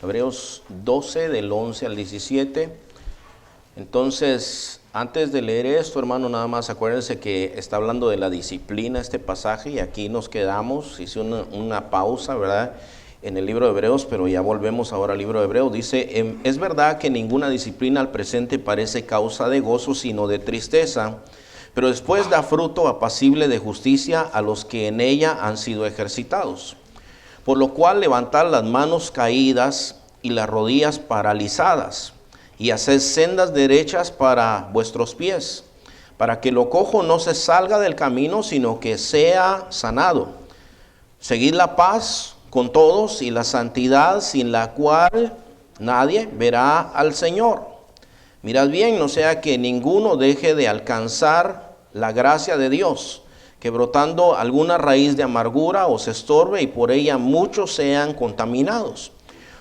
Hebreos 12 del 11 al 17. Entonces, antes de leer esto, hermano, nada más acuérdense que está hablando de la disciplina este pasaje y aquí nos quedamos. Hice una pausa, ¿verdad?, en el libro de Hebreos, pero ya volvemos ahora al libro de Hebreos. Dice, es verdad que ninguna disciplina al presente parece causa de gozo, sino de tristeza, pero después da fruto apacible de justicia a los que en ella han sido ejercitados. Por lo cual levantad las manos caídas y las rodillas paralizadas, y haced sendas derechas para vuestros pies, para que lo cojo no se salga del camino, sino que sea sanado. Seguid la paz con todos y la santidad, sin la cual nadie verá al Señor. Mirad bien, no sea que ninguno deje de alcanzar la gracia de Dios, que brotando alguna raíz de amargura os estorbe y por ella muchos sean contaminados.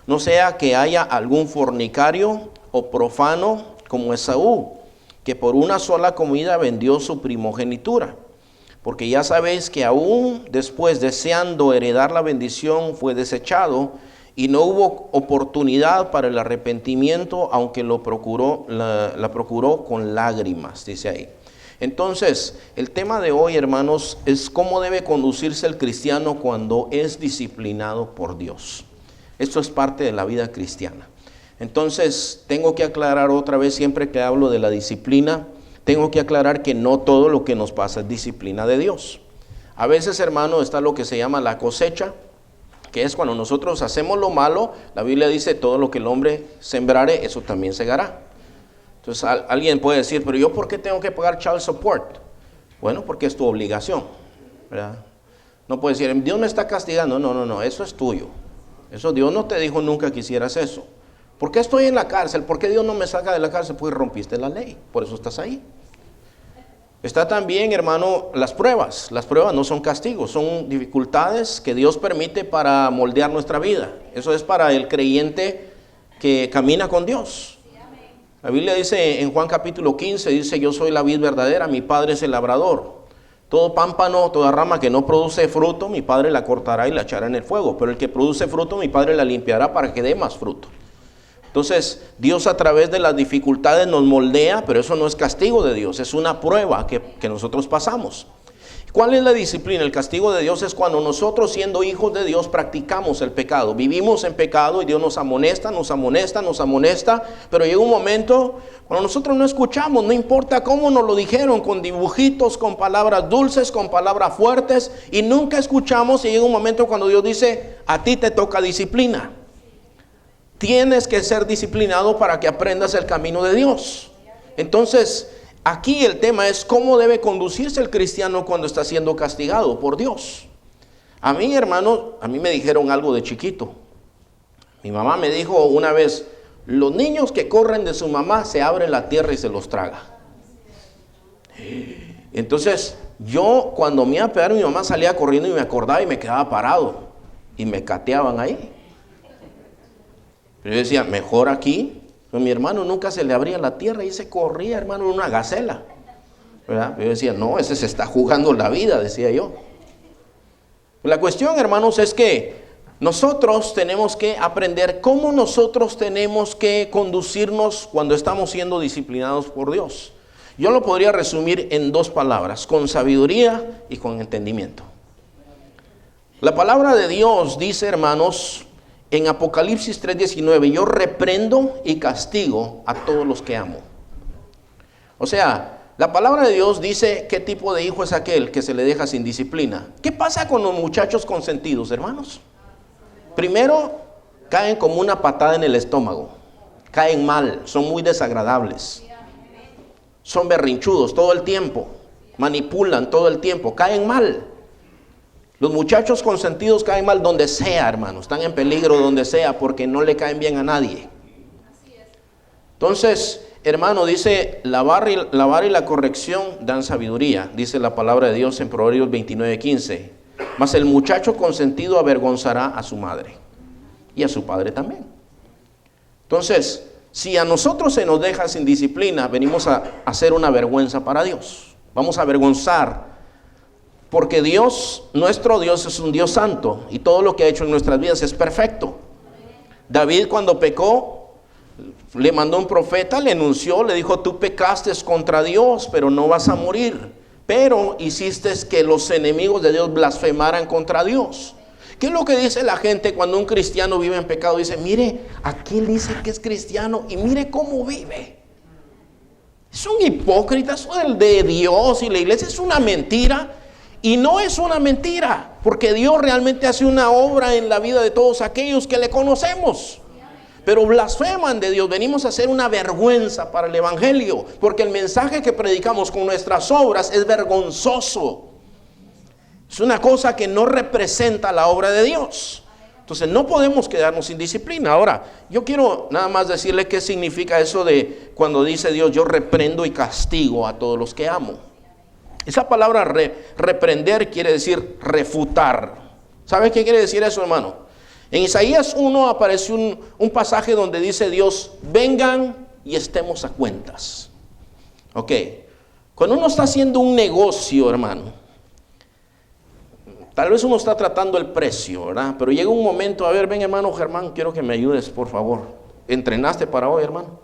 No sea que haya algún fornicario o profano como Esaú, que por una sola comida vendió su primogenitura. Porque ya sabéis que aún después, deseando heredar la bendición, fue desechado y no hubo oportunidad para el arrepentimiento, aunque la procuró con lágrimas, dice ahí. Entonces, el tema de hoy, hermanos, es cómo debe conducirse el cristiano cuando es disciplinado por Dios. Esto es parte de la vida cristiana. Entonces, tengo que aclarar otra vez, siempre que hablo de la disciplina, tengo que aclarar que no todo lo que nos pasa es disciplina de Dios. A veces, hermano, está lo que se llama la cosecha, que es cuando nosotros hacemos lo malo. La Biblia dice, todo lo que el hombre sembrare, eso también segará. Entonces, alguien puede decir, pero ¿yo por qué tengo que pagar child support? Bueno, porque es tu obligación, ¿verdad? No puedes decir, Dios me está castigando. No, eso es tuyo. Eso Dios no te dijo nunca que hicieras eso. ¿Por qué estoy en la cárcel? ¿Por qué Dios no me saca de la cárcel? Porque rompiste la ley, por eso estás ahí. Está también, hermano, las pruebas. Las pruebas no son castigos, son dificultades que Dios permite para moldear nuestra vida. Eso es para el creyente que camina con Dios. La Biblia dice en Juan capítulo 15, dice, yo soy la vid verdadera, mi Padre es el labrador. Todo pámpano, toda rama que no produce fruto, mi Padre la cortará y la echará en el fuego. Pero el que produce fruto, mi Padre la limpiará para que dé más fruto. Entonces, Dios a través de las dificultades nos moldea, pero eso no es castigo de Dios, es una prueba que nosotros pasamos. ¿Cuál es la disciplina? El castigo de Dios es cuando nosotros, siendo hijos de Dios, practicamos el pecado. Vivimos en pecado y Dios nos amonesta, pero llega un momento cuando nosotros no escuchamos, no importa cómo nos lo dijeron, con dibujitos, con palabras dulces, con palabras fuertes, y nunca escuchamos, y llega un momento cuando Dios dice, a ti te toca disciplina. Tienes que ser disciplinado para que aprendas el camino de Dios. Entonces, aquí el tema es cómo debe conducirse el cristiano cuando está siendo castigado por Dios. A mí, hermano, a mí me dijeron algo de chiquito. Mi mamá me dijo una vez, los niños que corren de su mamá se abre la tierra y se los traga. Entonces, yo cuando me iba a pegar, mi mamá salía corriendo y me acordaba y me quedaba parado. Y me cateaban ahí. Pero yo decía, mejor aquí. Pero mi hermano nunca se le abría la tierra y se corría, hermano, en una gacela, ¿verdad? Pero yo decía, no, ese se está jugando la vida, decía yo. La cuestión, hermanos, es que nosotros tenemos que aprender cómo nosotros tenemos que conducirnos cuando estamos siendo disciplinados por Dios. Yo lo podría resumir en dos palabras, con sabiduría y con entendimiento. La palabra de Dios dice, hermanos, en Apocalipsis 3:19, yo reprendo y castigo a todos los que amo. O sea, la palabra de Dios dice qué tipo de hijo es aquel que se le deja sin disciplina. ¿Qué pasa con los muchachos consentidos, hermanos? Primero, caen como una patada en el estómago. Caen mal, son muy desagradables. Son berrinchudos todo el tiempo. Manipulan todo el tiempo, caen mal. Los muchachos consentidos caen mal donde sea, hermanos. Están en peligro donde sea porque no le caen bien a nadie. Entonces, hermano, dice, la vara y la corrección dan sabiduría. Dice la palabra de Dios en Proverbios 29:15. Mas el muchacho consentido avergonzará a su madre y a su padre también. Entonces, si a nosotros se nos deja sin disciplina, venimos a hacer una vergüenza para Dios. Vamos a avergonzar. Porque Dios, nuestro Dios es un Dios santo y todo lo que ha hecho en nuestras vidas es perfecto. David cuando pecó, le mandó un profeta, le anunció, le dijo, tú pecaste contra Dios, pero no vas a morir. Pero hiciste que los enemigos de Dios blasfemaran contra Dios. ¿Qué es lo que dice la gente cuando un cristiano vive en pecado? Dice, mire, aquí dice que es cristiano y mire cómo vive. Es un hipócrita, eso de Dios y la iglesia es una mentira. Y no es una mentira, porque Dios realmente hace una obra en la vida de todos aquellos que le conocemos. Pero blasfeman de Dios. Venimos a ser una vergüenza para el evangelio, porque el mensaje que predicamos con nuestras obras es vergonzoso. Es una cosa que no representa la obra de Dios. Entonces no podemos quedarnos sin disciplina. Ahora, yo quiero nada más decirle qué significa eso de cuando dice Dios, yo reprendo y castigo a todos los que amo. Esa palabra reprender quiere decir refutar. ¿Sabe qué quiere decir eso, hermano? En Isaías 1 aparece un pasaje donde dice Dios, vengan y estemos a cuentas. Ok, cuando uno está haciendo un negocio, hermano, tal vez uno está tratando el precio, ¿verdad? Pero llega un momento, a ver, ven hermano Germán, quiero que me ayudes, por favor. ¿Entrenaste para hoy, hermano?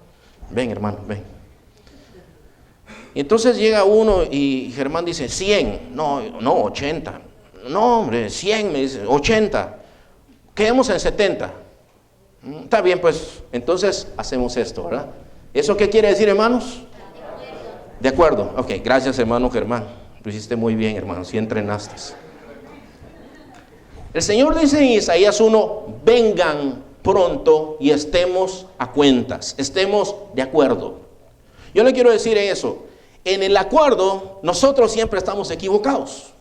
Ven, hermano, ven. Y entonces llega uno y Germán dice, 100, no, 80. No, hombre, 100, me dice, 80. Quedemos en 70. Está bien, pues, entonces hacemos esto, ¿verdad? ¿Eso qué quiere decir, hermanos? De acuerdo. Ok, gracias, hermano Germán. Lo hiciste muy bien, hermano, sí entrenaste. El Señor dice en Isaías 1, vengan pronto y estemos a cuentas, estemos de acuerdo. Yo le quiero decir eso, en el acuerdo nosotros siempre estamos equivocados.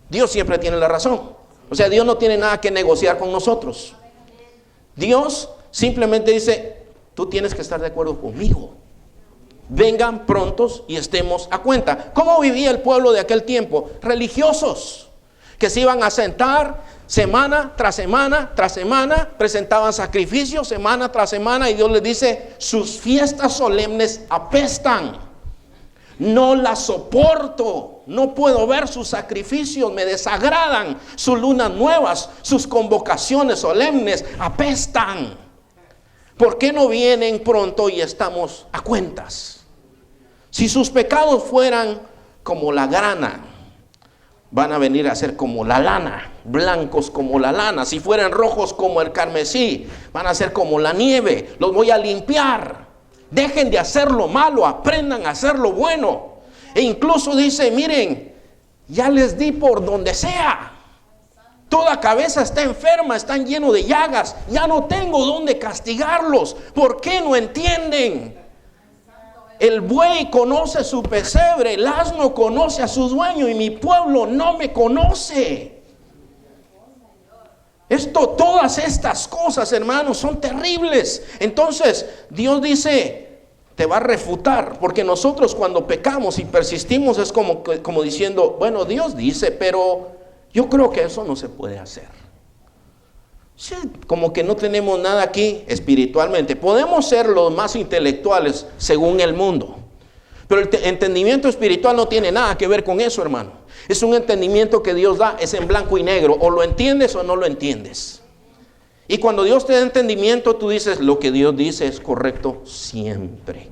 Dios siempre tiene la razón. O sea, Dios no tiene nada que negociar con nosotros. Dios simplemente dice, tú tienes que estar de acuerdo conmigo. Vengan prontos y estemos a cuenta. ¿Cómo vivía el pueblo de aquel tiempo? Religiosos, que se iban a sentar semana tras semana tras semana, presentaban sacrificios semana tras semana, y Dios les dice, sus fiestas solemnes apestan. No las soporto, no puedo ver sus sacrificios, me desagradan. Sus lunas nuevas, sus convocaciones solemnes apestan. ¿Por qué no vienen pronto y estamos a cuentas? Si sus pecados fueran como la grana, van a venir a ser como la lana, blancos como la lana. Si fueran rojos como el carmesí, van a ser como la nieve. Los voy a limpiar. Dejen de hacer lo malo, aprendan a hacer lo bueno. E incluso dice, miren, ya les di por donde sea. Toda cabeza está enferma, están llenos de llagas. Ya no tengo dónde castigarlos. ¿Por qué no entienden? El buey conoce su pesebre, el asno conoce a su dueño, y mi pueblo no me conoce. Todas estas cosas, hermanos, son terribles. Entonces, Dios dice, te va a refutar, porque nosotros cuando pecamos y persistimos es como diciendo, bueno, Dios dice, pero yo creo que eso no se puede hacer. Sí, como que no tenemos nada aquí espiritualmente. Podemos ser los más intelectuales según el mundo, pero el entendimiento espiritual no tiene nada que ver con eso, hermano. Es un entendimiento que Dios da, es en blanco y negro. O lo entiendes o no lo entiendes. Y cuando Dios te da entendimiento, tú dices, lo que Dios dice es correcto siempre.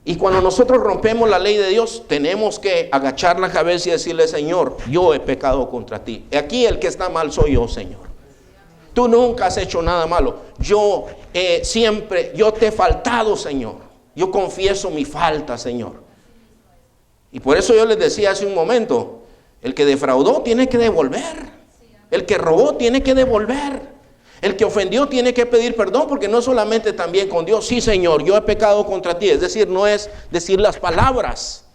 Y cuando nosotros rompemos la ley de Dios, tenemos que agachar la cabeza y decirle, Señor, yo he pecado contra ti. Aquí el que está mal soy yo, Señor. Tú nunca has hecho nada malo. Yo te he faltado, Señor. Yo confieso mi falta, Señor. Y por eso yo les decía hace un momento, el que defraudó tiene que devolver. El que robó tiene que devolver. El que ofendió tiene que pedir perdón, porque no solamente también con Dios. Sí, Señor, yo he pecado contra ti. Es decir, no es decir las palabras,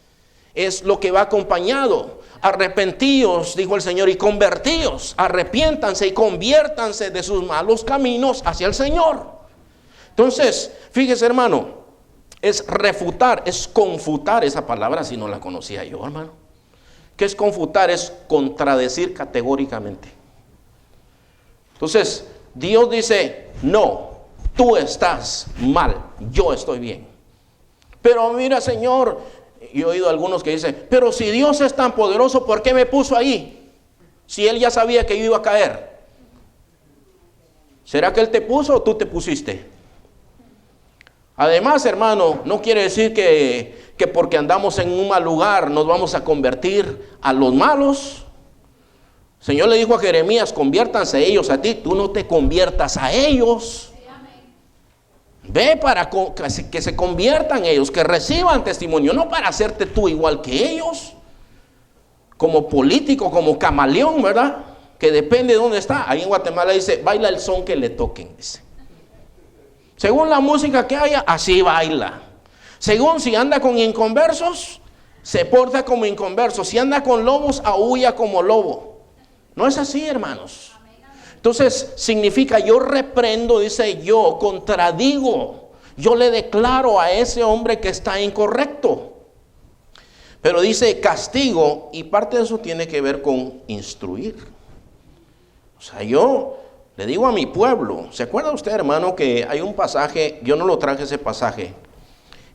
es lo que va acompañado. Arrepentíos, dijo el Señor, y convertíos. Arrepiéntanse y conviértanse de sus malos caminos hacia el Señor. Entonces, fíjese, hermano, es refutar, es confutar. Esa palabra si no la conocía yo, hermano. ¿Qué es confutar? Es contradecir categóricamente. Entonces, Dios dice, no, tú estás mal, yo estoy bien. Pero mira, Señor, yo he oído a algunos que dicen, pero si Dios es tan poderoso, ¿por qué me puso ahí? Si Él ya sabía que yo iba a caer. ¿Será que Él te puso o tú te pusiste? Además, hermano, no quiere decir que porque andamos en un mal lugar nos vamos a convertir a los malos. El Señor le dijo a Jeremías, conviértanse ellos a ti, tú no te conviertas a ellos. Ve para que se conviertan ellos, que reciban testimonio, no para hacerte tú igual que ellos, como político, como camaleón, ¿verdad? Que depende de dónde está. Ahí en Guatemala dice, baila el son que le toquen, dice. Según la música que haya, así baila. Según si anda con inconversos, se porta como inconverso. Si anda con lobos, aúlla como lobo. No es así, hermanos. Entonces significa yo reprendo, dice, yo contradigo, yo le declaro a ese hombre que está incorrecto. Pero dice castigo, y parte de eso tiene que ver con instruir. O sea, yo le digo a mi pueblo, ¿se acuerda usted, hermano, que hay un pasaje, yo no lo traje ese pasaje,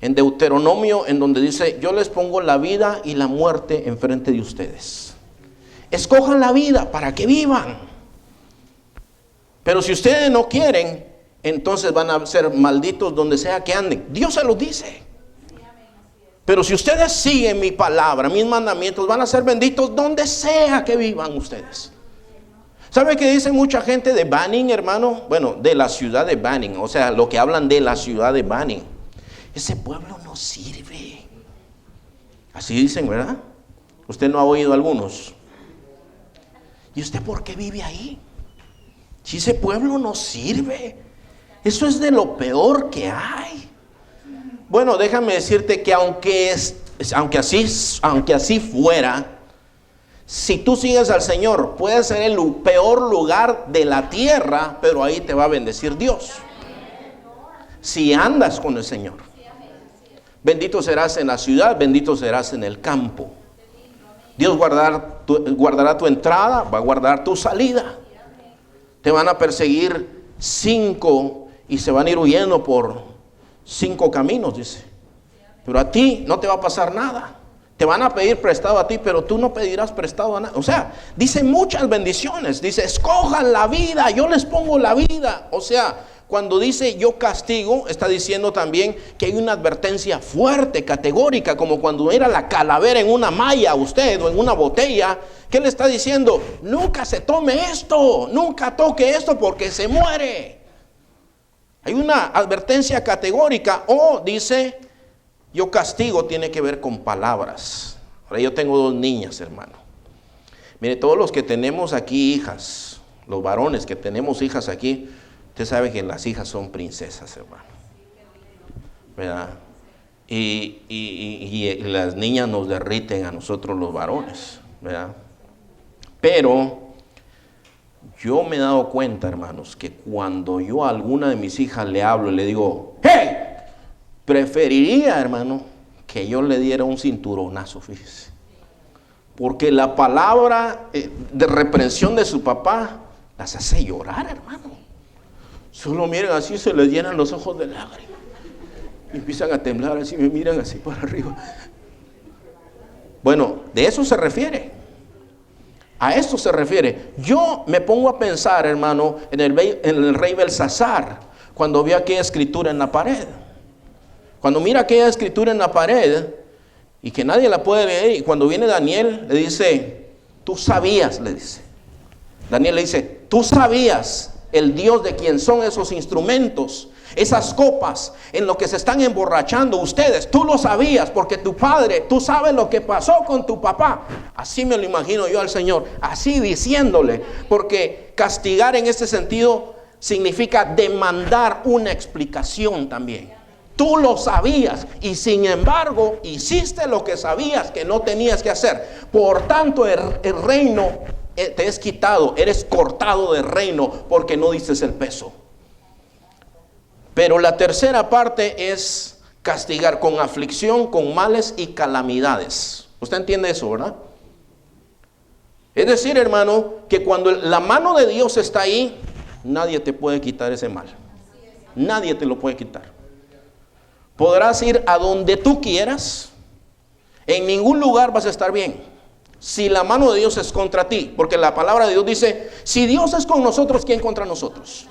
en Deuteronomio, en donde dice, yo les pongo la vida y la muerte enfrente de ustedes. Escojan la vida para que vivan. Pero si ustedes no quieren, entonces van a ser malditos donde sea que anden. Dios se los dice. Pero si ustedes siguen mi palabra, mis mandamientos, van a ser benditos donde sea que vivan ustedes. ¿Sabe qué dice mucha gente de Banning, hermano? Bueno, de la ciudad de Banning, o sea, lo que hablan de la ciudad de Banning. Ese pueblo no sirve. Así dicen, ¿verdad? Usted no ha oído algunos. ¿Y usted por qué vive ahí? Si ese pueblo no sirve, eso es de lo peor que hay. Bueno, déjame decirte que aunque así fuera, si tú sigues al Señor, puede ser el peor lugar de la tierra, pero ahí te va a bendecir Dios. Si andas con el Señor, bendito serás en la ciudad, bendito serás en el campo. Dios guardará tu entrada, va a guardar tu salida. Te van a perseguir 5 y se van a ir huyendo por 5 caminos, dice. Pero a ti no te va a pasar nada. Te van a pedir prestado a ti, pero tú no pedirás prestado a nadie. O sea, dice muchas bendiciones. Dice, escojan la vida, yo les pongo la vida. O sea, cuando dice yo castigo, está diciendo también que hay una advertencia fuerte, categórica, como cuando era la calavera en una malla usted o en una botella. ¿Qué le está diciendo? Nunca se tome esto, nunca toque esto porque se muere. Hay una advertencia categórica. O dice, yo castigo, tiene que ver con palabras. Ahora yo tengo 2 niñas, hermano. Mire, todos los que tenemos aquí hijas, los varones que tenemos hijas aquí, usted sabe que las hijas son princesas, hermano, ¿verdad? Y las niñas nos derriten a nosotros los varones, ¿verdad? Pero yo me he dado cuenta, hermanos, que cuando yo a alguna de mis hijas le hablo y le digo, ¡hey! Preferiría, hermano, que yo le diera un cinturonazo, fíjese. Porque la palabra de reprensión de su papá las hace llorar, hermano. Solo miren así, se les llenan los ojos de lágrimas. Y empiezan a temblar así, me miran así para arriba. Bueno, de eso se refiere. A esto se refiere. Yo me pongo a pensar, hermano, en el rey Belsasar, cuando vio aquella escritura en la pared. Cuando mira aquella escritura en la pared y que nadie la puede leer, y cuando viene Daniel, le dice, tú sabías, le dice. Daniel le dice, tú sabías el Dios de quien son esos instrumentos, esas copas en lo que se están emborrachando ustedes. Tú lo sabías porque tu padre, tú sabes lo que pasó con tu papá. Así me lo imagino yo al Señor, así diciéndole, porque castigar en este sentido significa demandar una explicación también. Tú lo sabías y sin embargo hiciste lo que sabías que no tenías que hacer. Por tanto el reino te es quitado, eres cortado del reino porque no diste el peso. Pero la tercera parte es castigar con aflicción, con males y calamidades. ¿Usted entiende eso, verdad? Es decir, hermano, que cuando la mano de Dios está ahí, nadie te puede quitar ese mal. Nadie te lo puede quitar. Podrás ir a donde tú quieras, en ningún lugar vas a estar bien si la mano de Dios es contra ti, porque la palabra de Dios dice, si Dios es con nosotros, ¿quién contra nosotros?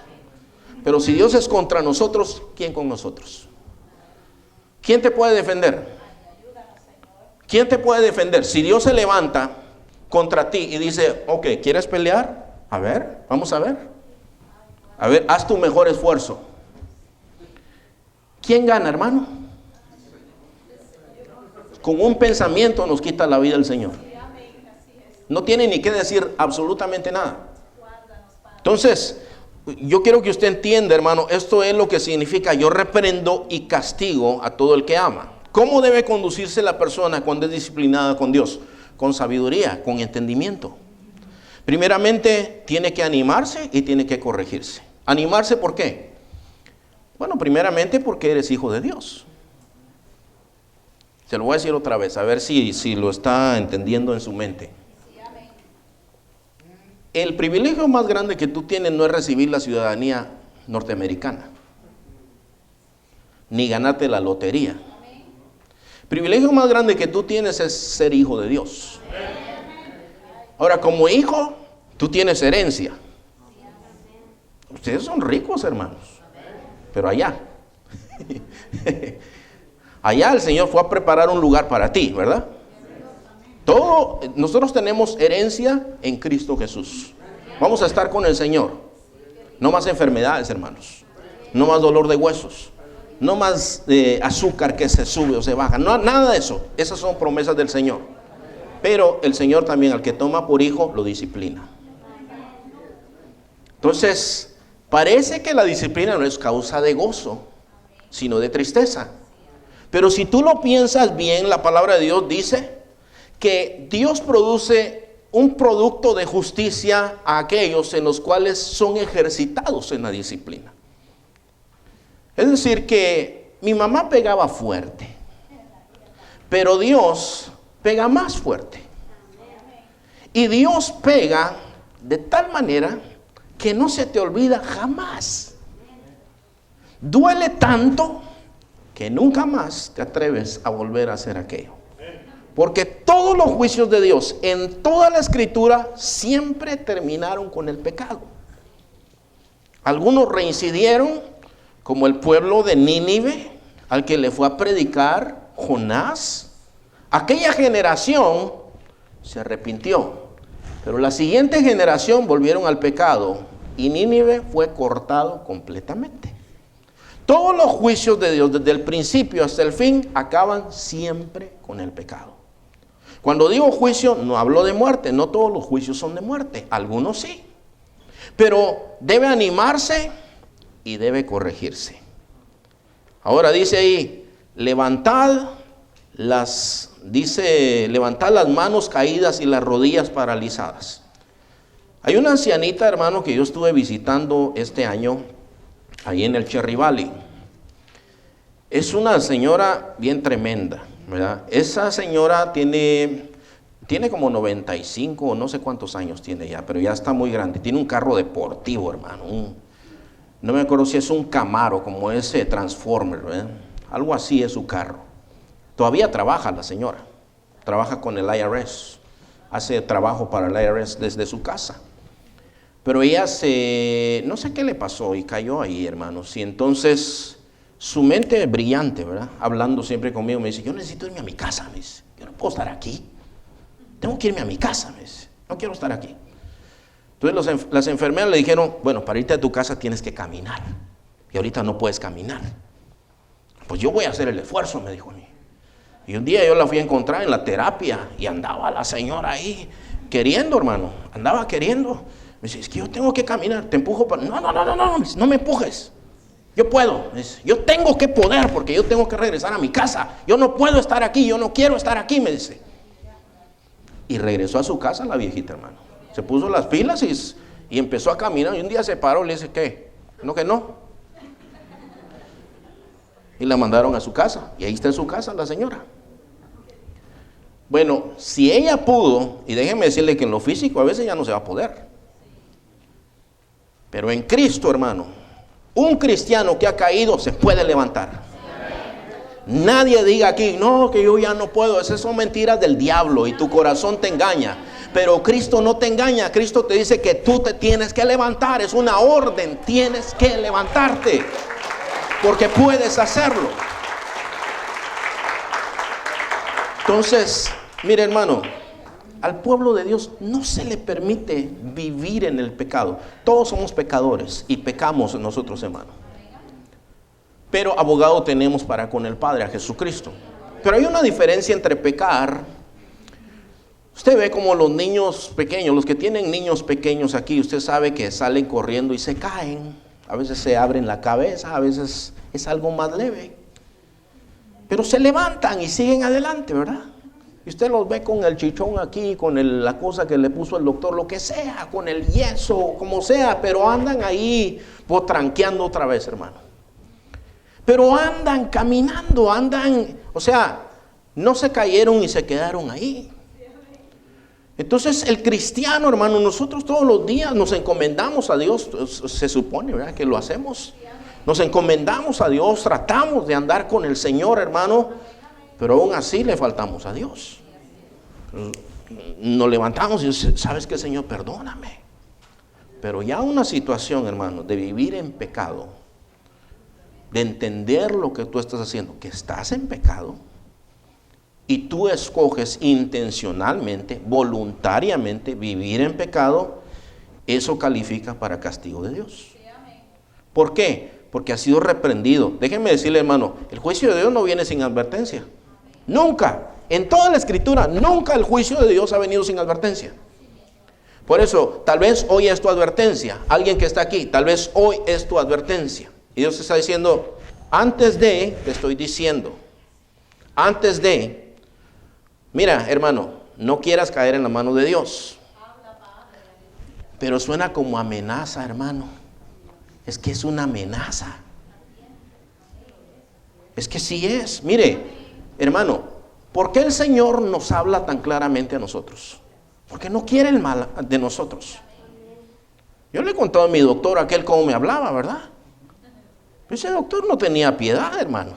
Pero si Dios es contra nosotros, ¿quién con nosotros? ¿Quién te puede defender? ¿Quién te puede defender? Si Dios se levanta contra ti y dice, ok, ¿quieres pelear? A ver, vamos a ver. A ver, haz tu mejor esfuerzo. ¿Quién gana, hermano? Con un pensamiento nos quita la vida el Señor. No tiene ni que decir absolutamente nada. Entonces, yo quiero que usted entienda, hermano, esto es lo que significa: yo reprendo y castigo a todo el que ama. ¿Cómo debe conducirse la persona cuando es disciplinada con Dios? Con sabiduría, con entendimiento. Primeramente, tiene que animarse y tiene que corregirse. ¿Animarse por qué? Bueno, primeramente porque eres hijo de Dios. Se lo voy a decir otra vez, a ver si lo está entendiendo en su mente. El privilegio más grande que tú tienes no es recibir la ciudadanía norteamericana, ni ganarte la lotería. El privilegio más grande que tú tienes es ser hijo de Dios. Ahora, como hijo, tú tienes herencia. Ustedes son ricos, hermanos, pero allá el Señor fue a preparar un lugar para ti, ¿verdad? Nosotros tenemos herencia en Cristo Jesús. Vamos a estar con el Señor. No más enfermedades, hermanos. No más dolor de huesos. No más azúcar que se sube o se baja. No, nada de eso. Esas son promesas del Señor. Pero el Señor también, al que toma por hijo, lo disciplina. Entonces, parece que la disciplina no es causa de gozo, sino de tristeza. Pero si tú lo piensas bien, la palabra de Dios dice que Dios produce un producto de justicia a aquellos en los cuales son ejercitados en la disciplina. Es decir, que mi mamá pegaba fuerte, pero Dios pega más fuerte. Y Dios pega de tal manera que no se te olvida jamás. Duele tanto que nunca más te atreves a volver a hacer aquello. Porque todos los juicios de Dios en toda la Escritura siempre terminaron con el pecado. Algunos reincidieron, como el pueblo de Nínive, al que le fue a predicar Jonás. Aquella generación se arrepintió, pero la siguiente generación volvieron al pecado y Nínive fue cortado completamente. Todos los juicios de Dios, desde el principio hasta el fin, acaban siempre con el pecado. Cuando digo juicio, no hablo de muerte. No todos los juicios son de muerte. Algunos sí. Pero debe animarse y debe corregirse. Ahora dice ahí, levantad las manos caídas y las rodillas paralizadas. Hay una ancianita, hermano, que yo estuve visitando este año, ahí en el Cherry Valley. Es una señora bien tremenda, ¿verdad? Esa señora tiene como 95 o no sé cuántos años tiene ya, pero ya está muy grande. Tiene un carro deportivo, hermano. No me acuerdo si es un Camaro, como ese Transformer, ¿verdad? Algo así es su carro. Todavía trabaja la señora. Trabaja con el IRS. Hace trabajo para el IRS desde su casa. Pero ella no sé qué le pasó y cayó ahí, hermanos. Y entonces su mente brillante, ¿verdad? Hablando siempre conmigo, me dice, yo necesito irme a mi casa, me dice. Yo no puedo estar aquí. Tengo que irme a mi casa, me dice. No quiero estar aquí. Entonces las enfermeras le dijeron, bueno, para irte a tu casa tienes que caminar. Y ahorita no puedes caminar. Pues yo voy a hacer el esfuerzo, me dijo a mí. Y un día yo la fui a encontrar en la terapia y andaba la señora ahí queriendo, hermano. Andaba queriendo. Me dice, es que yo tengo que caminar, te empujo para... No me empujes. Yo puedo. Me dice, yo tengo que poder porque yo tengo que regresar a mi casa. Yo no puedo estar aquí, yo no quiero estar aquí, me dice. Y regresó a su casa la viejita, hermano. Se puso las pilas y empezó a caminar. Y un día se paró y le dice, ¿qué? No, que no. Y la mandaron a su casa. Y ahí está en su casa la señora. Bueno, si ella pudo, y déjenme decirle que en lo físico a veces ya no se va a poder. Pero en Cristo, hermano, un cristiano que ha caído se puede levantar. Nadie diga aquí, no, que yo ya no puedo. Esas son mentiras del diablo y tu corazón te engaña. Pero Cristo no te engaña. Cristo te dice que tú te tienes que levantar. Es una orden, tienes que levantarte. Porque puedes hacerlo. Entonces, mire hermano, al pueblo de Dios no se le permite vivir en el pecado. Todos somos pecadores y pecamos nosotros, hermano. Pero abogado tenemos para con el Padre, a Jesucristo. Pero hay una diferencia entre pecar. Usted ve como los niños pequeños, los que tienen niños pequeños aquí, usted sabe que salen corriendo y se caen. A veces se abren la cabeza, a veces es algo más leve. Pero se levantan y siguen adelante, ¿verdad? Y usted los ve con el chichón aquí, con la cosa que le puso el doctor, lo que sea, con el yeso, como sea, pero andan ahí potranqueando otra vez, hermano. Pero andan caminando, o sea, no se cayeron y se quedaron ahí. Entonces el cristiano, hermano, nosotros todos los días nos encomendamos a Dios, se supone, ¿verdad?, que lo hacemos. Nos encomendamos a Dios, tratamos de andar con el Señor, hermano, pero aún así le faltamos a Dios. Nos levantamos y decimos, ¿sabes qué, Señor? Perdóname. Pero ya una situación, hermano, de vivir en pecado, de entender lo que tú estás haciendo, que estás en pecado, y tú escoges intencionalmente, voluntariamente vivir en pecado, eso califica para castigo de Dios. ¿Por qué? Porque ha sido reprendido. Déjenme decirle, hermano, el juicio de Dios no viene sin advertencia. Nunca, en toda la Escritura, nunca el juicio de Dios ha venido sin advertencia. Por eso, tal vez hoy es tu advertencia. Alguien que está aquí, tal vez hoy es tu advertencia. Y Dios te está diciendo, antes de, te estoy diciendo, antes de, mira, hermano, no quieras caer en la mano de Dios. Pero suena como amenaza, hermano. Es que es una amenaza. Es que sí es. Mire, hermano, ¿por qué el Señor nos habla tan claramente a nosotros? Porque no quiere el mal de nosotros. Yo le he contado a mi doctor aquel cómo me hablaba, ¿verdad? Ese doctor no tenía piedad, hermano.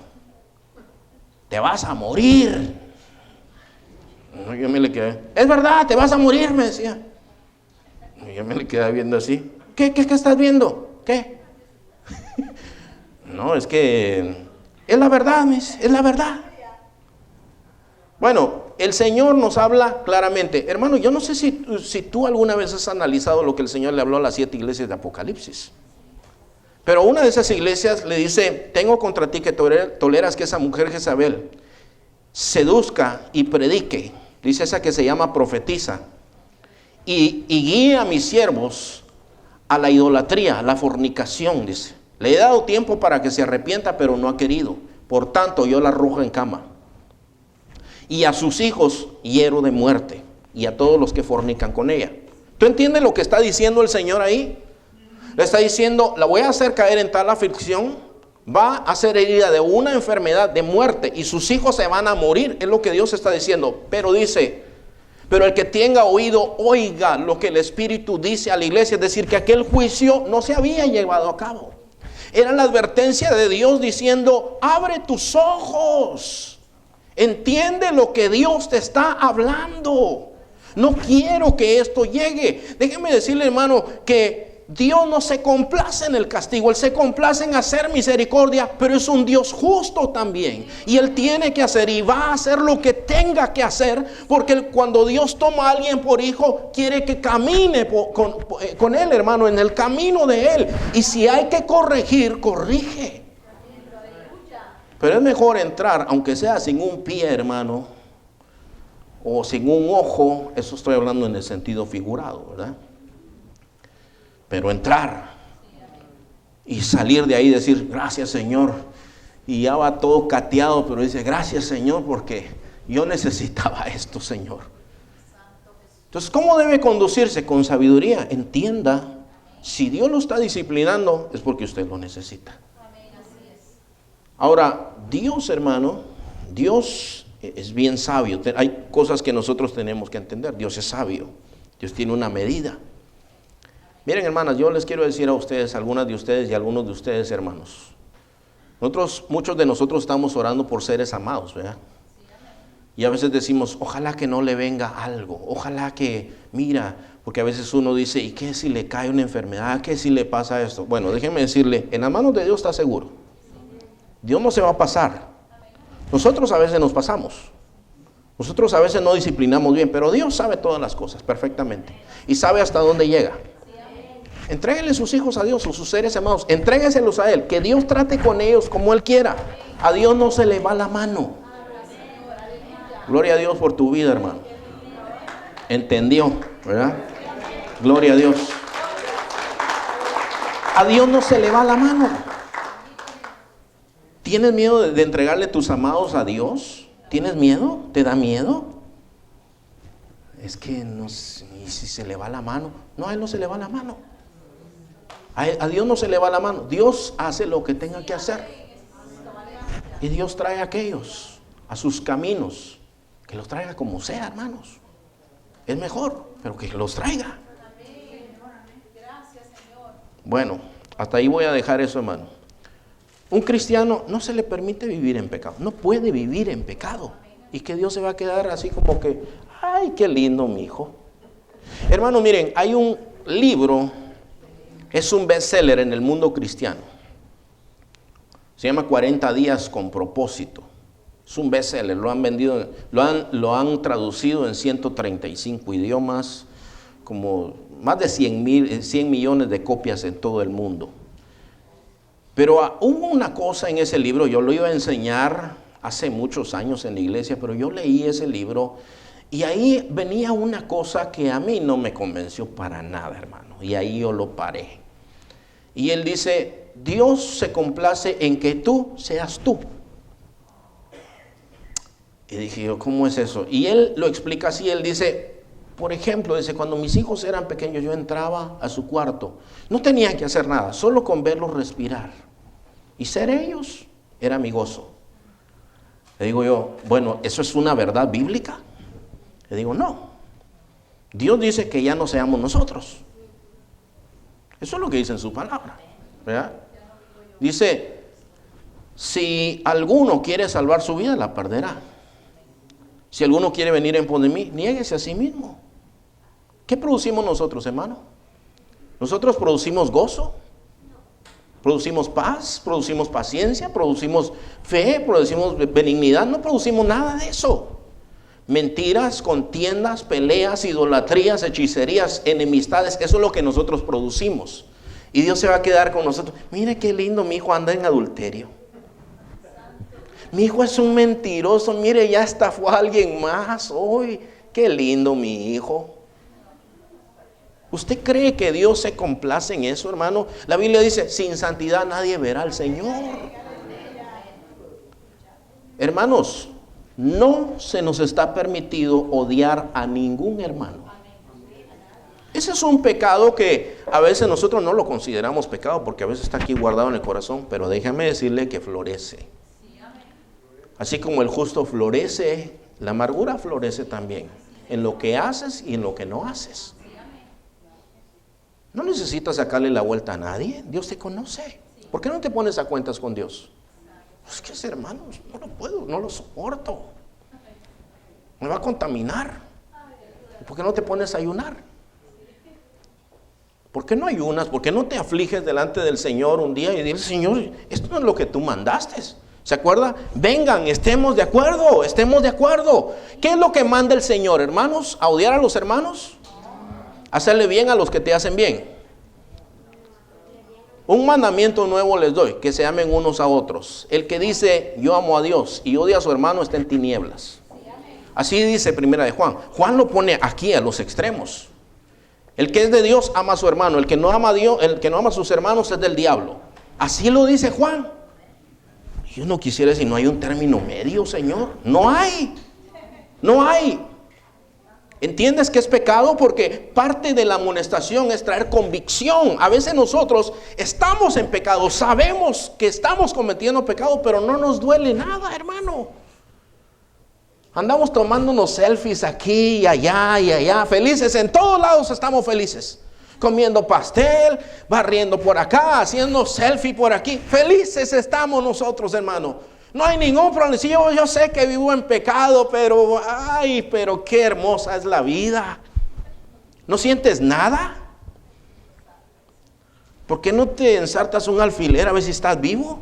Te vas a morir. Yo me le quedé, es verdad, te vas a morir, me decía. Y yo me le quedé viendo así. ¿Qué estás viendo? ¿Qué? No, es que es la verdad, es la verdad. Bueno, el Señor nos habla claramente. Hermano, yo no sé si tú alguna vez has analizado lo que el Señor le habló a las 7 iglesias de Apocalipsis. Pero una de esas iglesias le dice, tengo contra ti que toleras que esa mujer Jezabel seduzca y predique. Dice esa que se llama profetiza. Y guíe a mis siervos a la idolatría, a la fornicación, dice. Le he dado tiempo para que se arrepienta, pero no ha querido. Por tanto, yo la arrojo en cama. Y a sus hijos hiero de muerte. Y a todos los que fornican con ella. ¿Tú entiendes lo que está diciendo el Señor ahí? Le está diciendo, la voy a hacer caer en tal aflicción. Va a ser herida de una enfermedad de muerte. Y sus hijos se van a morir. Es lo que Dios está diciendo. Pero dice, pero el que tenga oído, oiga lo que el Espíritu dice a la iglesia. Es decir, que aquel juicio no se había llevado a cabo. Era la advertencia de Dios diciendo, abre tus ojos. Entiende lo que Dios te está hablando. No quiero que esto llegue. Déjeme decirle, hermano, que Dios no se complace en el castigo. Él se complace en hacer misericordia, pero es un Dios justo también. Y Él tiene que hacer y va a hacer lo que tenga que hacer, porque cuando Dios toma a alguien por hijo, quiere que camine con Él, hermano, en el camino de Él. Y si hay que corregir, corrige. Pero es mejor entrar, aunque sea sin un pie, hermano, o sin un ojo. Eso estoy hablando en el sentido figurado, ¿verdad? Pero entrar y salir de ahí y decir, gracias, Señor. Y ya va todo cateado, pero dice, gracias, Señor, porque yo necesitaba esto, Señor. Entonces, ¿cómo debe conducirse? Con sabiduría. Entienda, si Dios lo está disciplinando, es porque usted lo necesita. Ahora, Dios, hermano, Dios es bien sabio. Hay cosas que nosotros tenemos que entender. Dios es sabio. Dios tiene una medida. Miren, hermanas, yo les quiero decir a ustedes, algunas de ustedes y algunos de ustedes, hermanos, Muchos de nosotros estamos orando por seres amados, ¿verdad? Y a veces decimos, ojalá que no le venga algo, ojalá que, mira, porque a veces uno dice, ¿y qué si le cae una enfermedad? ¿Qué si le pasa esto? Bueno, déjeme decirle, en las manos de Dios está seguro. Dios no se va a pasar. Nosotros a veces nos pasamos. Nosotros a veces no disciplinamos bien, pero Dios sabe todas las cosas perfectamente. Y sabe hasta dónde llega. Entréguenle sus hijos a Dios, o sus seres amados. Entréguenselos a Él. Que Dios trate con ellos como Él quiera. A Dios no se le va la mano. Gloria a Dios por tu vida, hermano. Entendió, ¿verdad? Gloria a Dios. A Dios no se le va la mano. ¿Tienes miedo de entregarle tus amados a Dios? ¿Tienes miedo? ¿Te da miedo? Es que no sé, ¿y si se le va la mano? No, a Él no se le va la mano. A Dios no se le va la mano. Dios hace lo que tenga que hacer. Y Dios trae a aquellos a sus caminos. Que los traiga como sea, hermanos. Es mejor, pero que los traiga. Bueno, hasta ahí voy a dejar eso, hermano. Un cristiano no se le permite vivir en pecado. No puede vivir en pecado. Y que Dios se va a quedar así como que, ay, qué lindo mi hijo. Hermano, miren, hay un libro, es un bestseller en el mundo cristiano. Se llama 40 días con propósito. Es un bestseller, lo han vendido, lo han traducido en 135 idiomas, como más de 100 millones de copias en todo el mundo. Pero hubo una cosa en ese libro, yo lo iba a enseñar hace muchos años en la iglesia, pero yo leí ese libro y ahí venía una cosa que a mí no me convenció para nada, hermano, y ahí yo lo paré. Y él dice, Dios se complace en que tú seas tú. Y dije yo, ¿cómo es eso? Y él lo explica así, él dice, por ejemplo, dice, cuando mis hijos eran pequeños, yo entraba a su cuarto. No tenían que hacer nada, solo con verlos respirar. Y ser ellos era mi gozo. Le digo yo, bueno, ¿eso es una verdad bíblica? Le digo, no. Dios dice que ya no seamos nosotros. Eso es lo que dice en su palabra, ¿verdad? Dice, si alguno quiere salvar su vida, la perderá. Si alguno quiere venir en pos de mí, niéguese a sí mismo. ¿Qué producimos nosotros, hermano? Nosotros producimos gozo, producimos paz, producimos paciencia, producimos fe, producimos benignidad. No producimos nada de eso. Mentiras, contiendas, peleas, idolatrías, hechicerías, enemistades. Eso es lo que nosotros producimos. Y Dios se va a quedar con nosotros. Mire qué lindo, mi hijo anda en adulterio. Mi hijo es un mentiroso, mire, ya estafó a alguien más hoy. Qué lindo mi hijo. ¿Usted cree que Dios se complace en eso, hermano? La Biblia dice, sin santidad nadie verá al Señor. Hermanos, no se nos está permitido odiar a ningún hermano. Ese es un pecado que a veces nosotros no lo consideramos pecado porque a veces está aquí guardado en el corazón, pero déjame decirle que florece. Así como el justo florece, la amargura florece también en lo que haces y en lo que no haces. No necesitas sacarle la vuelta a nadie, Dios te conoce. ¿Por qué no te pones a cuentas con Dios? Es que ese hermano, no lo puedo, no lo soporto. Me va a contaminar. ¿Por qué no te pones a ayunar? ¿Por qué no ayunas? ¿Por qué no te afliges delante del Señor un día y dices, Señor, esto no es lo que tú mandaste? ¿Se acuerda? Vengan, estemos de acuerdo, estemos de acuerdo. ¿Qué es lo que manda el Señor, hermanos? ¿A odiar a los hermanos? ¿Hacerle bien a los que te hacen bien? Un mandamiento nuevo les doy, que se amen unos a otros. El que dice, yo amo a Dios y odia a su hermano está en tinieblas. Así dice primera de Juan. Juan lo pone aquí a los extremos. El que es de Dios ama a su hermano. El que no ama a Dios, el que no ama a sus hermanos es del diablo. Así lo dice Juan. Yo no quisiera si no hay un término medio, Señor. No hay. No hay. ¿Entiendes que es pecado? Porque parte de la amonestación es traer convicción. A veces nosotros estamos en pecado, sabemos que estamos cometiendo pecado, pero no nos duele nada, hermano. Andamos tomándonos selfies aquí y allá, felices, en todos lados estamos felices. comiendo pastel, barriendo por acá, haciendo selfie por aquí. Felices estamos nosotros, hermano. No hay ningún problema. Si yo sé que vivo en pecado, pero pero qué hermosa es la vida. ¿No sientes nada? ¿Por qué no te ensartas un alfiler a ver si estás vivo?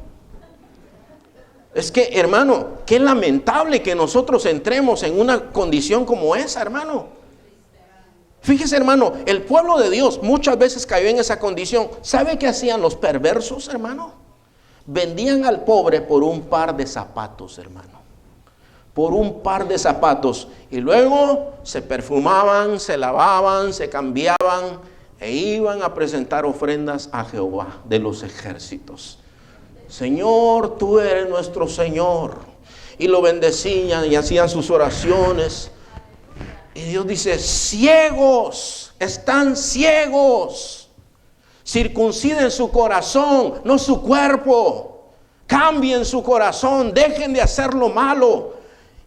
Es que, hermano, qué lamentable que nosotros entremos en una condición como esa, hermano. Fíjese, hermano, el pueblo de Dios muchas veces cayó en esa condición. ¿Sabe qué hacían los perversos, hermano? Vendían al pobre por un par de zapatos, hermano. Por un par de zapatos. Y luego se perfumaban, se lavaban, se cambiaban e iban a presentar ofrendas a Jehová de los ejércitos. Señor, tú eres nuestro Señor. Y lo bendecían y hacían sus oraciones. Y Dios dice, ciegos, están ciegos. Circunciden su corazón, no su cuerpo. Cambien su corazón, dejen de hacer lo malo.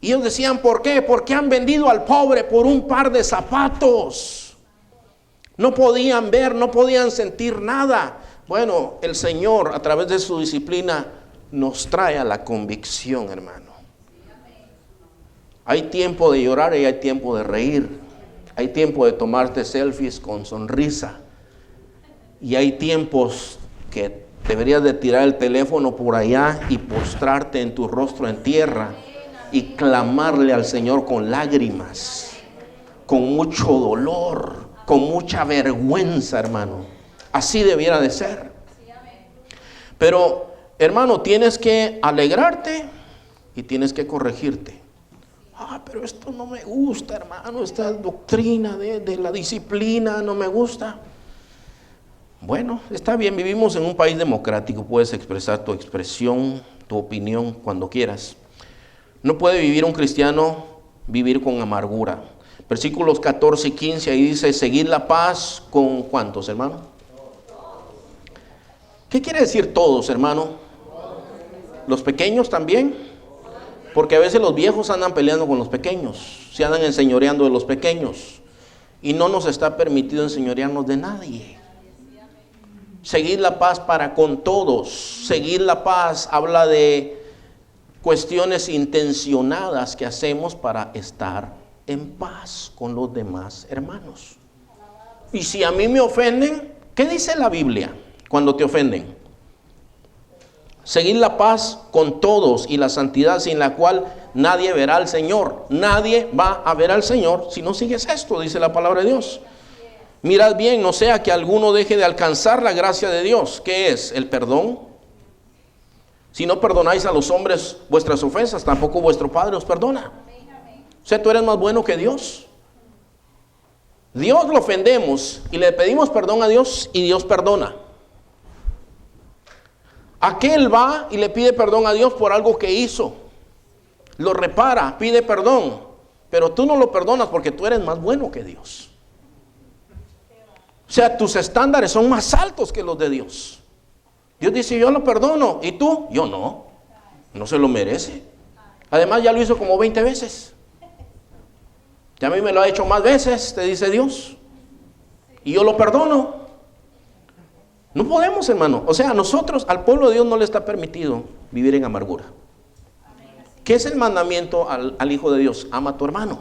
Y ellos decían, ¿por qué? Porque han vendido al pobre por un par de zapatos. No podían ver, no podían sentir nada. Bueno, el Señor a través de su disciplina nos trae a la convicción, hermano. Hay tiempo de llorar y hay tiempo de reír. Hay tiempo de tomarte selfies con sonrisa. Y hay tiempos que deberías de tirar el teléfono por allá y postrarte en tu rostro en tierra y clamarle al Señor con lágrimas, con mucho dolor, con mucha vergüenza, hermano. Así debiera de ser. Pero, hermano, tienes que alegrarte y tienes que corregirte. Pero esto no me gusta, hermano. Esta doctrina de la disciplina no me gusta. Bueno, está bien, vivimos en un país democrático. Puedes expresar tu expresión, tu opinión cuando quieras. No puede vivir un cristiano vivir con amargura. Versículos 14 y 15, ahí dice, seguid la paz con ¿cuántos, hermano? ¿Qué quiere decir todos, hermano? ¿Los pequeños también? Porque a veces los viejos andan peleando con los pequeños, se andan enseñoreando de los pequeños. Y no nos está permitido enseñorearnos de nadie. Seguid la paz para con todos. Seguid la paz habla de cuestiones intencionadas que hacemos para estar en paz con los demás hermanos. Y si a mí me ofenden, ¿qué dice la Biblia cuando te ofenden? Seguid la paz con todos y la santidad sin la cual nadie verá al Señor. Nadie va a ver al Señor si no sigues esto, dice la palabra de Dios. Mirad bien, no sea que alguno deje de alcanzar la gracia de Dios. ¿Qué es? El perdón. Si no perdonáis a los hombres vuestras ofensas, tampoco vuestro Padre os perdona. O sea, tú eres más bueno que Dios. Dios lo ofendemos y le pedimos perdón a Dios y Dios perdona. Aquel va y le pide perdón a Dios por algo que hizo. Lo repara, pide perdón. Pero tú no lo perdonas porque tú eres más bueno que Dios. O sea, tus estándares son más altos que los de Dios. Dios dice, yo lo perdono. ¿Y tú? Yo no. No se lo merece. Además ya lo hizo como 20 veces. Ya a mí me lo ha hecho más veces, te dice Dios. Y yo lo perdono. No podemos, hermano. O sea, nosotros, al pueblo de Dios no le está permitido vivir en amargura. ¿Qué es el mandamiento al Hijo de Dios? Ama a tu hermano.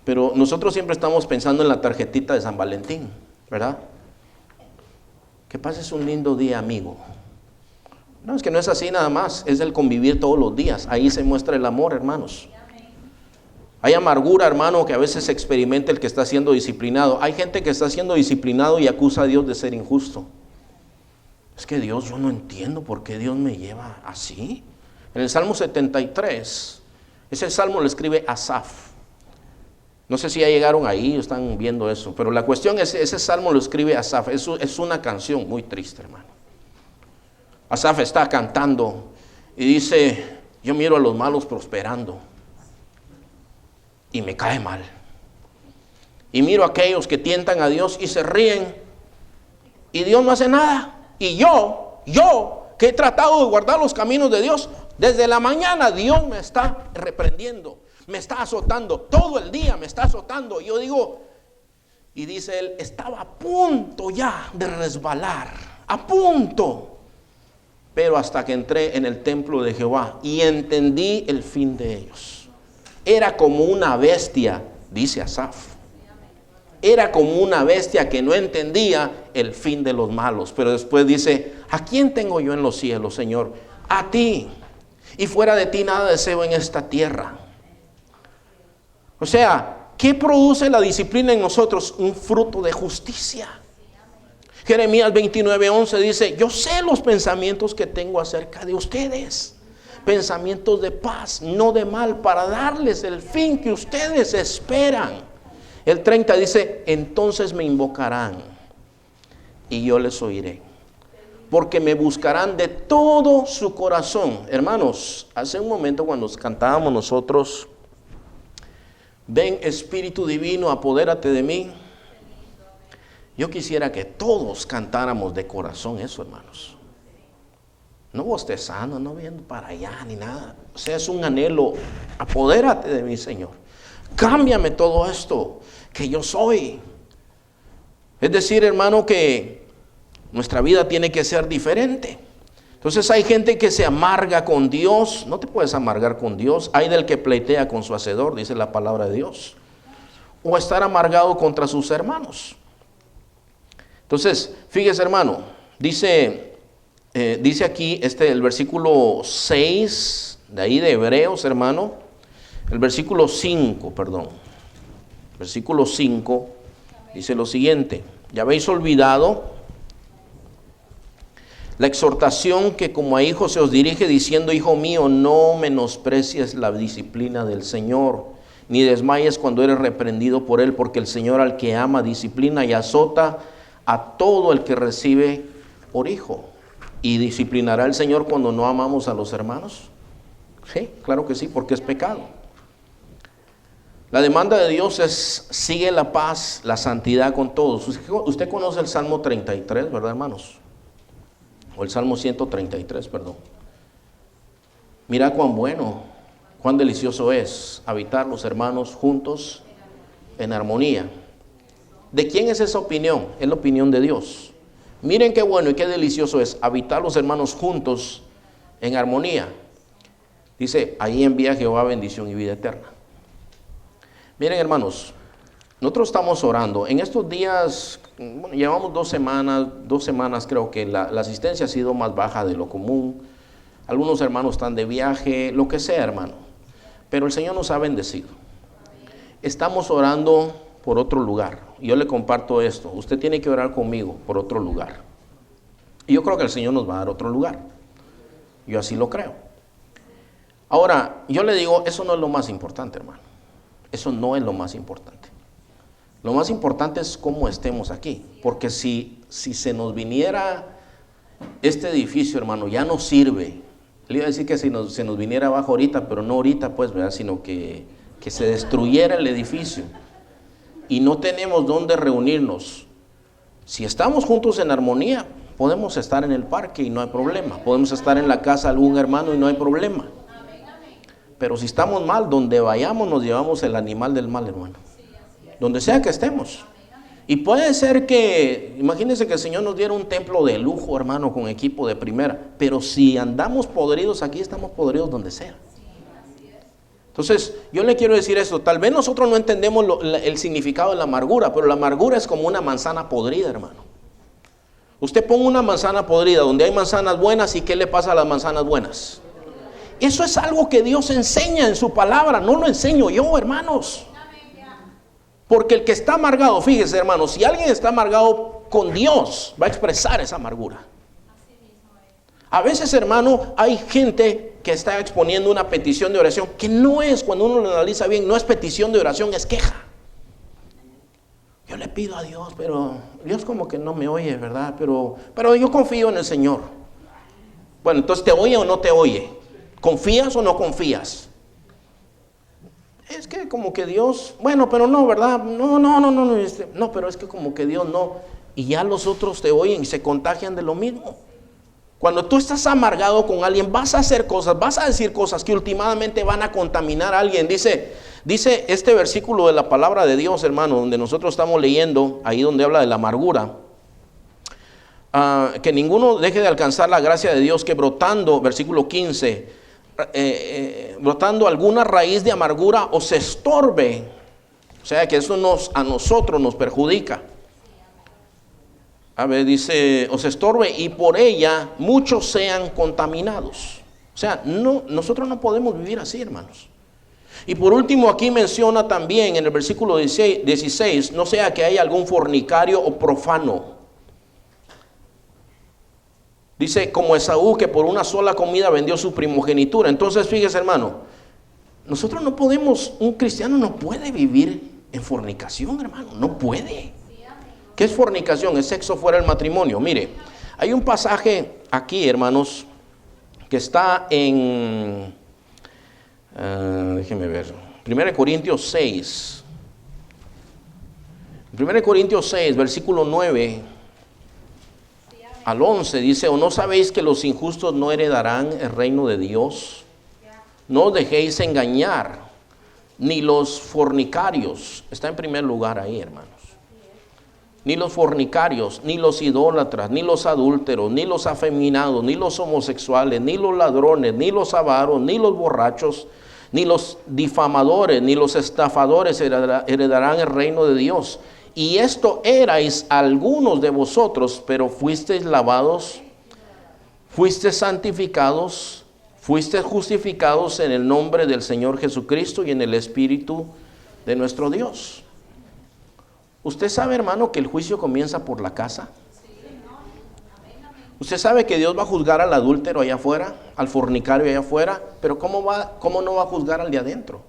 Pero nosotros siempre estamos pensando en la tarjetita de San Valentín, ¿verdad? Que pases un lindo día, amigo. No, es que no es así nada más. Es el convivir todos los días. Ahí se muestra el amor, hermanos. Hay amargura, hermano, que a veces experimenta el que está siendo disciplinado. Hay gente que está siendo disciplinado y acusa a Dios de ser injusto. Es que Dios, yo no entiendo por qué Dios me lleva así. En el Salmo 73, ese salmo lo escribe Asaf. No sé si ya llegaron ahí o están viendo eso, pero la cuestión es, ese salmo lo escribe Asaf. Es una canción muy triste, hermano. Asaf está cantando y dice, yo miro a los malos prosperando y me cae mal. Y miro a aquellos que tientan a Dios y se ríen y Dios no hace nada. Y yo que he tratado de guardar los caminos de Dios, desde la mañana Dios me está reprendiendo, me está azotando, todo el día me está azotando. Y yo digo, Y dice él, estaba a punto ya de resbalar, a punto. Pero hasta que entré en el templo de Jehová y entendí el fin de ellos. Era como una bestia, dice Asaf. Era como una bestia que no entendía el fin de los malos. Pero después dice, ¿a quién tengo yo en los cielos, Señor? A ti. Y fuera de ti nada deseo en esta tierra. O sea, ¿qué produce la disciplina en nosotros? Un fruto de justicia. Jeremías 29:11 dice, yo sé los pensamientos que tengo acerca de ustedes. Pensamientos de paz, no de mal, para darles el fin que ustedes esperan. El 30 dice, entonces me invocarán y yo les oiré. Porque me buscarán de todo su corazón. Hermanos, hace un momento cuando cantábamos nosotros, ven Espíritu Divino, apodérate de mí. Yo quisiera que todos cantáramos de corazón eso, hermanos. No bostezando, no viendo para allá ni nada. O sea, es un anhelo, apodérate de mí, Señor. Cámbiame todo esto que yo soy. Es decir, hermano, que nuestra vida tiene que ser diferente. Entonces hay gente que se amarga con Dios. No te puedes amargar con Dios. Hay del que pleitea con su hacedor, dice la palabra de Dios. O estar amargado contra sus hermanos. Entonces, fíjese, hermano, dice aquí el versículo 6 de ahí de Hebreos, hermano. El versículo 5, versículo 5 dice lo siguiente: ya habéis olvidado la exhortación que como a hijos se os dirige, diciendo, hijo mío, no menosprecies la disciplina del Señor, ni desmayes cuando eres reprendido por él, porque el Señor al que ama disciplina y azota a todo el que recibe por hijo. ¿Y disciplinará el Señor cuando no amamos a los hermanos? Sí, claro que sí, porque es pecado. La demanda de Dios es, sigue la paz, la santidad con todos. Usted conoce el Salmo 33, ¿verdad, hermanos? O el Salmo 133, perdón. Mira cuán bueno, cuán delicioso es habitar los hermanos juntos en armonía. ¿De quién es esa opinión? Es la opinión de Dios. Miren qué bueno y qué delicioso es habitar los hermanos juntos en armonía. Dice, ahí envía Jehová bendición y vida eterna. Miren, hermanos, nosotros estamos orando. En estos días, bueno, llevamos 2 semanas creo que la asistencia ha sido más baja de lo común. Algunos hermanos están de viaje, lo que sea, hermano. Pero el Señor nos ha bendecido. Estamos orando por otro lugar. Yo le comparto esto. Usted tiene que orar conmigo por otro lugar. Y yo creo que el Señor nos va a dar otro lugar. Yo así lo creo. Ahora, yo le digo, eso no es lo más importante, hermano. Eso no es lo más importante. Lo más importante es cómo estemos aquí. Porque si se nos viniera este edificio, hermano, ya no sirve. Le iba a decir que se nos viniera abajo ahorita, pero no ahorita, pues, ¿verdad? Sino que se destruyera el edificio. Y no tenemos dónde reunirnos. Si estamos juntos en armonía, podemos estar en el parque y no hay problema. Podemos estar en la casa de algún hermano y no hay problema. Pero si estamos mal, donde vayamos nos llevamos el animal del mal, hermano. Donde sea que estemos. Y puede ser que, imagínense que el Señor nos diera un templo de lujo, hermano, con equipo de primera. Pero si andamos podridos aquí, estamos podridos donde sea. Entonces, yo le quiero decir esto. Tal vez nosotros no entendemos el significado de la amargura, pero la amargura es como una manzana podrida, hermano. Usted ponga una manzana podrida donde hay manzanas buenas, ¿y qué le pasa a las manzanas buenas? Eso es algo que Dios enseña en su palabra, no lo enseño yo, hermanos. Porque el que está amargado, fíjese, hermanos, si alguien está amargado con Dios, va a expresar esa amargura. A veces, hermano, hay gente que está exponiendo una petición de oración que no es, cuando uno lo analiza bien, no es petición de oración, es queja. Yo le pido a Dios, pero Dios como que no me oye, ¿verdad? Pero yo confío en el Señor. Bueno, entonces, ¿te oye o no te oye? ¿Confías o no confías? Es que como que Dios, bueno, pero no, ¿verdad? No, pero es que como que Dios no. Y ya los otros te oyen y se contagian de lo mismo. Cuando tú estás amargado con alguien, vas a hacer cosas, vas a decir cosas que últimamente van a contaminar a alguien. Dice Dice este versículo de la palabra de Dios, hermano, donde nosotros estamos leyendo, ahí donde habla de la amargura, que ninguno deje de alcanzar la gracia de Dios, que brotando, versículo 15, brotando alguna raíz de amargura os estorbe. O sea que eso a nosotros nos perjudica. A ver, dice, os estorbe y por ella muchos sean contaminados. O sea, nosotros no podemos vivir así, hermanos. Y por último aquí menciona también en el versículo 16, no sea que haya algún fornicario o profano. Dice, como Esaú, que por una sola comida vendió su primogenitura. Entonces, fíjese, hermano, nosotros no podemos, un cristiano no puede vivir en fornicación, hermano, no puede. ¿Qué es fornicación? Es sexo fuera del matrimonio. Mire, hay un pasaje aquí, hermanos, que está en, déjenme ver, 1 Corintios 6. 1 Corintios 6, versículo 9 al 11, dice, ¿o no sabéis que los injustos no heredarán el reino de Dios? No os dejéis engañar, ni los fornicarios, está en primer lugar ahí, hermanos, ni los fornicarios, ni los idólatras, ni los adúlteros, ni los afeminados, ni los homosexuales, ni los ladrones, ni los avaros, ni los borrachos, ni los difamadores, ni los estafadores heredarán el reino de Dios. Y esto erais algunos de vosotros, pero fuisteis lavados, fuisteis santificados, fuisteis justificados en el nombre del Señor Jesucristo y en el Espíritu de nuestro Dios. ¿Usted sabe, hermano, que el juicio comienza por la casa? ¿Usted sabe que Dios va a juzgar al adúltero allá afuera, al fornicario allá afuera? Pero ¿cómo no va a juzgar al de adentro?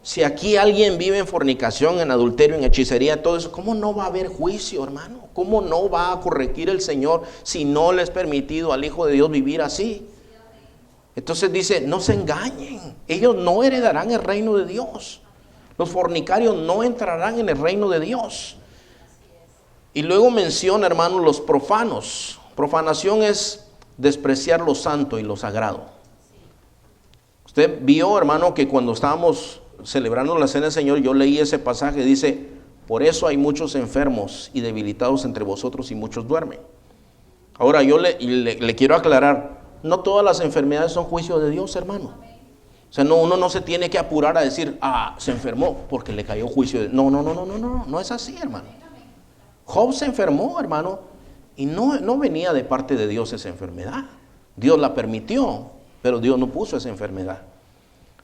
Si aquí alguien vive en fornicación, en adulterio, en hechicería, todo eso, ¿cómo no va a haber juicio, hermano? ¿Cómo no va a corregir el Señor si no le es permitido al Hijo de Dios vivir así? Entonces dice, no se engañen, ellos no heredarán el reino de Dios. Los fornicarios no entrarán en el reino de Dios. Y luego menciona, hermano, los profanos. Profanación es despreciar lo santo y lo sagrado. Usted vio, hermano, que cuando estábamos celebrando la cena del Señor, yo leí ese pasaje, dice, por eso hay muchos enfermos y debilitados entre vosotros y muchos duermen. Ahora yo le quiero aclarar, no todas las enfermedades son juicio de Dios, hermano. O sea, uno no se tiene que apurar a decir, se enfermó porque le cayó juicio de Dios. No es así, hermano. Job se enfermó, hermano, y no venía de parte de Dios esa enfermedad. Dios la permitió, pero Dios no puso esa enfermedad.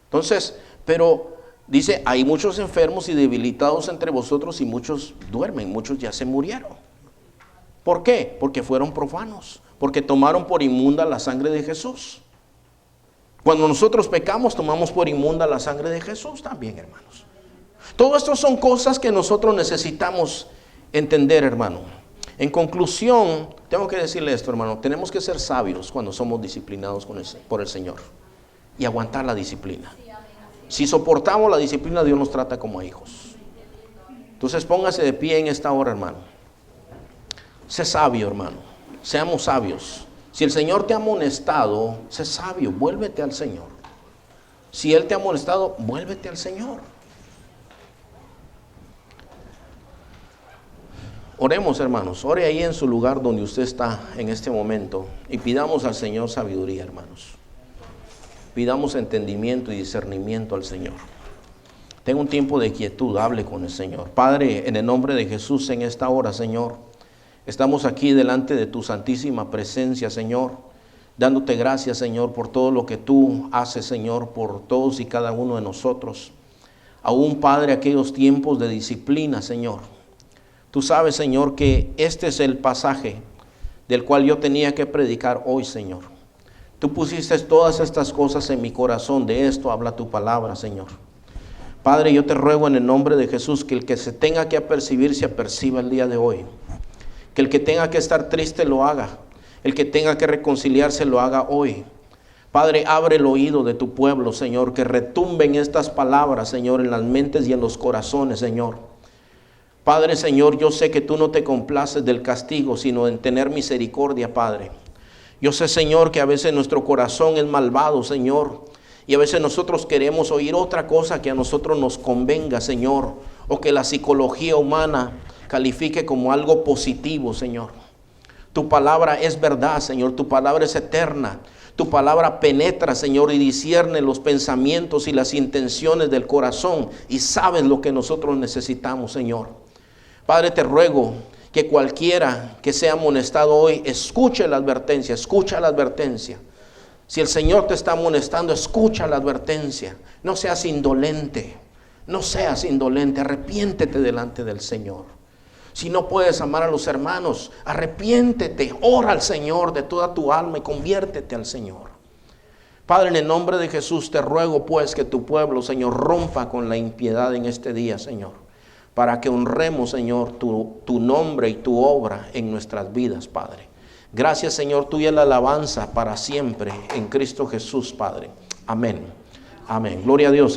Entonces, pero dice, hay muchos enfermos y debilitados entre vosotros y muchos duermen, muchos ya se murieron. ¿Por qué? Porque fueron profanos, porque tomaron por inmunda la sangre de Jesús. Cuando nosotros pecamos, tomamos por inmunda la sangre de Jesús también, hermanos. Todo esto son cosas que nosotros necesitamos entender, hermano. En conclusión, tengo que decirle esto, hermano, tenemos que ser sabios cuando somos disciplinados por el Señor y aguantar la disciplina. Si soportamos la disciplina, Dios nos trata como a hijos. Entonces póngase de pie en esta hora, hermano. Sé sabio, hermano. Seamos sabios. Si el Señor te ha amonestado, sé sabio, vuélvete al Señor. Si Él te ha amonestado, vuélvete al Señor. Oremos, hermanos. Ore ahí en su lugar donde usted está en este momento y pidamos al Señor sabiduría, hermanos. Pidamos entendimiento y discernimiento al Señor. Tenga un tiempo de quietud, hable con el Señor. Padre, en el nombre de Jesús, en esta hora, Señor, estamos aquí delante de tu santísima presencia, Señor, dándote gracias, Señor, por todo lo que tú haces, Señor, por todos y cada uno de nosotros. Aún, Padre, aquellos tiempos de disciplina, Señor. Tú sabes, Señor, que este es el pasaje del cual yo tenía que predicar hoy, Señor. Tú pusiste todas estas cosas en mi corazón, de esto habla tu palabra, Señor. Padre, yo te ruego en el nombre de Jesús que el que se tenga que apercibir, se aperciba el día de hoy. Que el que tenga que estar triste lo haga. El que tenga que reconciliarse lo haga hoy. Padre, abre el oído de tu pueblo, Señor, que retumben estas palabras, Señor, en las mentes y en los corazones, Señor. Padre, Señor, yo sé que tú no te complaces del castigo, sino en tener misericordia, Padre. Yo sé, Señor, que a veces nuestro corazón es malvado, Señor, Y a veces nosotros queremos oír otra cosa que a nosotros nos convenga, Señor, o que la psicología humana califique como algo positivo, Señor. Tu palabra es verdad, Señor, tu palabra es eterna. Tu palabra penetra, Señor, y discierne los pensamientos y las intenciones del corazón y sabes lo que nosotros necesitamos, Señor. Padre, te ruego que cualquiera que sea amonestado hoy, escuche la advertencia, escucha la advertencia. Si el Señor te está amonestando, escucha la advertencia. No seas indolente, no seas indolente, arrepiéntete delante del Señor. Si no puedes amar a los hermanos, arrepiéntete, ora al Señor de toda tu alma y conviértete al Señor. Padre, en el nombre de Jesús te ruego pues que tu pueblo, Señor, rompa con la impiedad en este día, Señor, para que honremos, Señor, tu nombre y tu obra en nuestras vidas, Padre. Gracias, Señor, tuya la alabanza para siempre en Cristo Jesús, Padre. Amén. Amén. Gloria a Dios.